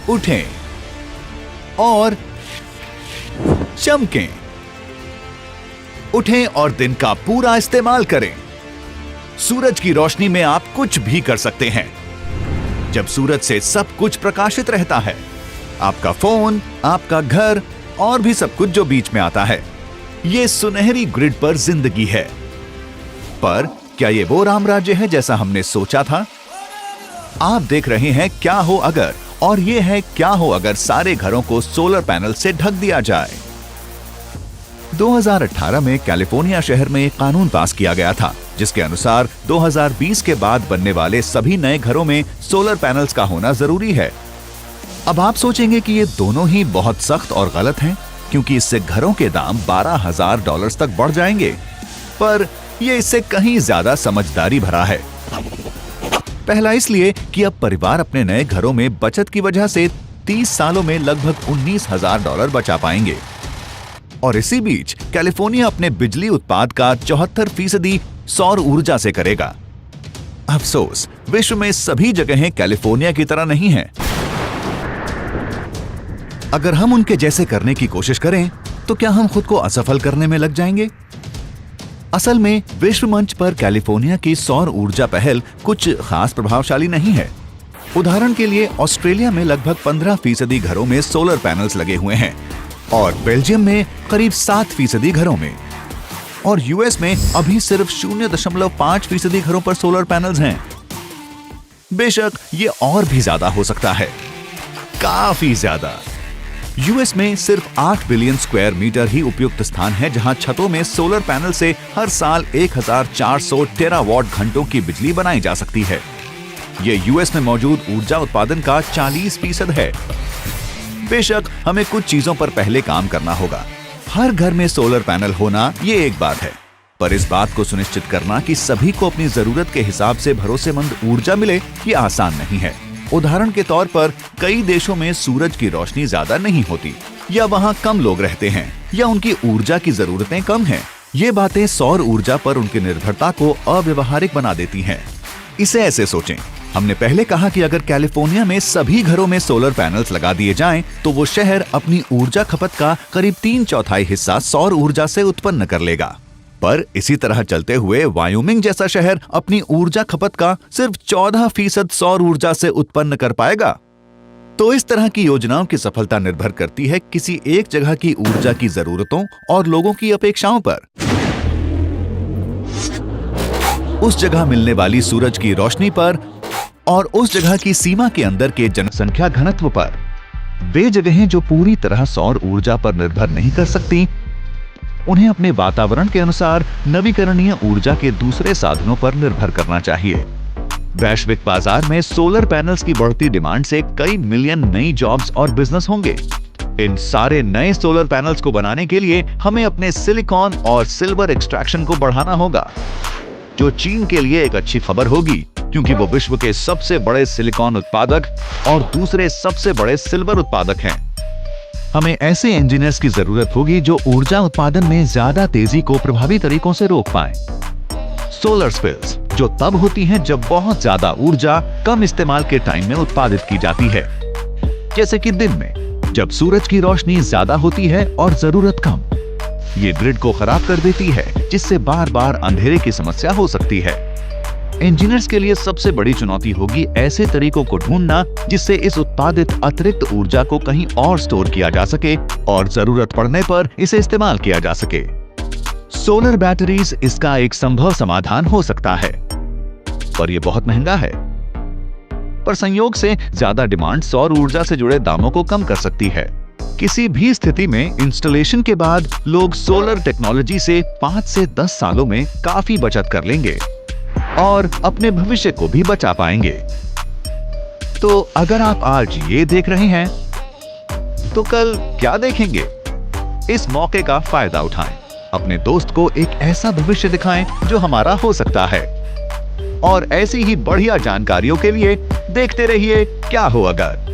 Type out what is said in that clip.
उठें और चमकें। उठें और दिन का पूरा इस्तेमाल करें। सूरज की रोशनी में आप कुछ भी कर सकते हैं। जब सूरज से सब कुछ प्रकाशित रहता है, आपका फोन, आपका घर और भी सब कुछ जो बीच में आता है, ये सुनहरी ग्रिड पर जिंदगी है। पर क्या ये वो राम राज्य है जैसा हमने सोचा था? आप देख रहे हैं क्या हो अगर, और ये है क्या हो अगर सारे घरों को सोलर पैनल से ढक दिया जाए। 2018 में कैलिफोर्निया शहर में एक कानून पास किया गया था जिसके अनुसार 2020 के बाद बनने वाले सभी नए घरों में सोलर पैनल्स का होना जरूरी है। अब आप सोचेंगे कि ये दोनों ही बहुत सख्त और गलत हैं, क्योंकि इससे घरों के दाम $12,000 तक बढ़ जाएंगे। पर यह इससे कहीं ज्यादा समझदारी भरा है। पहला इसलिए कि अब परिवार अपने नए घरों में बचत की वजह से 30 सालों में लगभग $19,000 बचा पाएंगे। और इसी बीच कैलिफोर्निया अपने बिजली उत्पाद का 74% सौर ऊर्जा से करेगा। अफसोस, विश्व में सभी जगहें कैलिफोर्निया की तरह नहीं हैं। अगर हम उनके जैसे करने की कोशिश करें तो क्या हम खुद को असफल करने में लग जाएंगे? असल में विश्व मंच पर कैलिफोर्निया की सौर ऊर्जा पहल कुछ खास प्रभावशाली नहीं है। उदाहरण के लिए ऑस्ट्रेलिया में लगभग 15% घरों में सोलर पैनल्स लगे हुए हैं और बेल्जियम में करीब 7% घरों में, और यूएस में अभी सिर्फ 0.5% घरों पर सोलर पैनल्स हैं। बेशक ये और भी ज्यादा हो सकता है, काफी ज्यादा। यूएस में सिर्फ 8 बिलियन स्क्वायर मीटर ही उपयुक्त स्थान है जहां छतों में सोलर पैनल से हर साल 1400 टेरावाट घंटों की बिजली बनाई जा सकती है। यह यूएस में मौजूद ऊर्जा उत्पादन का 40% है। बेशक हमें कुछ चीजों पर पहले काम करना होगा। हर घर में सोलर पैनल होना ये एक बात है, पर इस बात को सुनिश्चित करना कि सभी को अपनी जरूरत के हिसाब से भरोसेमंद ऊर्जा मिले, ये आसान नहीं है। उदाहरण के तौर पर कई देशों में सूरज की रोशनी ज्यादा नहीं होती, या वहाँ कम लोग रहते हैं, या उनकी ऊर्जा की जरूरतें कम हैं। ये बातें सौर ऊर्जा पर उनकी निर्भरता को अव्यवहारिक बना देती हैं। इसे ऐसे सोचें, हमने पहले कहा कि अगर कैलिफोर्निया में सभी घरों में सोलर पैनल्स लगा दिए जाएं, तो वो शहर अपनी ऊर्जा खपत का करीब 3/4 हिस्सा सौर ऊर्जा से उत्पन्न कर लेगा। पर इसी तरह चलते हुए वायोमिंग जैसा शहर अपनी ऊर्जा खपत का सिर्फ 14% सौर ऊर्जा से उत्पन्न कर पाएगा। तो इस तरह की योजनाओं की सफलता निर्भर करती है किसी एक जगह की ऊर्जा की जरूरतों और लोगों की अपेक्षाओं पर, उस जगह मिलने वाली सूरज की रोशनी पर और उस जगह की सीमा के अंदर के जनसंख्या घनत्व पर। वे जगहें जो पूरी तरह सौर ऊर्जा पर निर्भर नहीं कर सकती, उन्हें अपने वातावरण के अनुसार नवीकरणीय ऊर्जा के दूसरे साधनों पर निर्भर करना चाहिए। वैश्विक बाजार में सोलर पैनल्स की बढ़ती डिमांड से कई मिलियन नई जॉब्स और बिजनेस होंगे। इन सारे नए सोलर पैनल्स को बनाने के लिए हमें अपने सिलिकॉन और सिल्वर एक्सट्रैक्शन को बढ़ाना होगा, जो चीन के लिए एक अच्छी खबर होगी, क्योंकि वो विश्व के सबसे बड़े सिलिकॉन उत्पादक और दूसरे सबसे बड़े सिल्वर उत्पादक हैं। हमें ऐसे इंजीनियर्स की जरूरत होगी जो ऊर्जा उत्पादन में ज्यादा तेजी को प्रभावी तरीकों से रोक पाएं। सोलर स्पिल्स जो तब होती हैं जब बहुत ज्यादा ऊर्जा कम इस्तेमाल के टाइम में उत्पादित की जाती है, जैसे कि दिन में जब सूरज की रोशनी ज्यादा होती है और जरूरत कम। ये ग्रिड को खराब कर देती है, जिससे बार बार अंधेरे की समस्या हो सकती है। इंजीनियर्स के लिए सबसे बड़ी चुनौती होगी ऐसे तरीकों को ढूंढना जिससे इस उत्पादित अतिरिक्त ऊर्जा को कहीं और स्टोर किया जा सके और जरूरत पड़ने पर इसे इस्तेमाल किया जा सके। सोलर बैटरीज इसका एक संभव समाधान हो सकता है, पर यह बहुत महंगा है। पर संयोग से ज्यादा डिमांड सौर ऊर्जा से जुड़े दामों को कम कर सकती है। किसी भी स्थिति में इंस्टॉलेशन के बाद लोग सोलर टेक्नोलॉजी से 5 से 10 सालों में काफी बचत कर लेंगे और अपने भविष्य को भी बचा पाएंगे। तो अगर आप आज ये देख रहे हैं तो कल क्या देखेंगे? इस मौके का फायदा उठाएं, अपने दोस्त को एक ऐसा भविष्य दिखाएं जो हमारा हो सकता है। और ऐसी ही बढ़िया जानकारियों के लिए देखते रहिए क्या हो अगर।